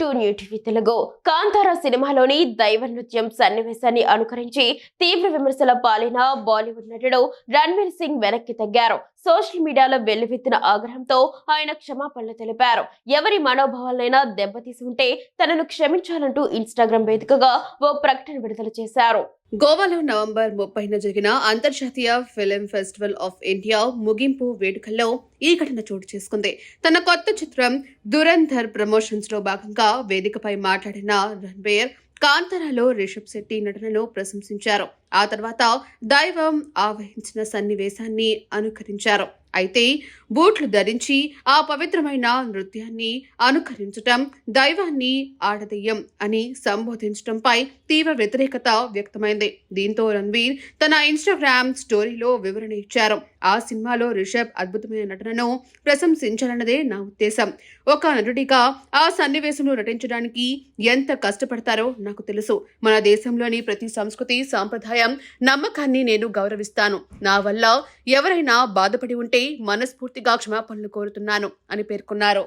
To new TV Telugu. Kantara సినిమాలోని దైవ నృత్యం సన్నివేశాన్ని అనుకరించి తీవ్ర విమర్శల పాలిన బాలీవుడ్ నటుడు రణ్వీర్ సింగ్ వెనక్కి తగ్గారు. సోషల్ మీడియాలో వెల్లువెత్తిన ఆగ్రహంతో ఆయన క్షమాపణలు తెలిపారు. ఎవరి మనోభావాలైనా దెబ్బతీసి ఉంటే తనను క్షమించాలంటూ ఇన్స్టాగ్రామ్ వేదికగా ఓ ప్రకటన విడుదల చేశారు. గోవాలో నవంబర్ 30న జరిగిన అంతర్జాతీయ ఫిల్మ్ ఫెస్టివల్ ఆఫ్ ఇండియా ముగింపు వేడుకల్లో ఈ ఘటన చోటు చేసుకుంది. తన కొత్త చిత్రం దురంధర్ ప్రమోషన్స్ లో భాగంగా వేదికపై మాట్లాడిన రణ్బీర్ కాంతారాలో రిషబ్ శెట్టి నటనను ప్రశంసించారు. ఆ తర్వాత దైవం ఆవహించిన సన్నివేశాన్ని అనుకరించారు. అయితే బూట్లు ధరించి ఆ పవిత్రమైన నృత్యాన్ని అనుకరించటం, దైవాన్ని ఆడదెయ్యం అని సంబోధించటంపై తీవ్ర వ్యతిరేకత వ్యక్తమైంది. దీంతో రణ్వీర్ తన ఇన్స్టాగ్రామ్ స్టోరీలో వివరణ ఇచ్చారు. ఆ సినిమాలో రిషబ్ అద్భుతమైన నటనను ప్రశంసించాలన్నదే నా ఉద్దేశం. ఒక నటుడిగా ఆ సన్నివేశంలో నటించడానికి ఎంత కష్టపడతారో నాకు తెలుసు. మన దేశంలోని ప్రతి సంస్కృతి, సాంప్రదాయం, నమ్మకాన్ని నేను గౌరవిస్తాను. నా వల్ల ఎవరైనా బాధపడి ఉంటే మనస్ఫూర్తిగా క్షమాపణలు కోరుతున్నాను అని పేర్కొన్నారు.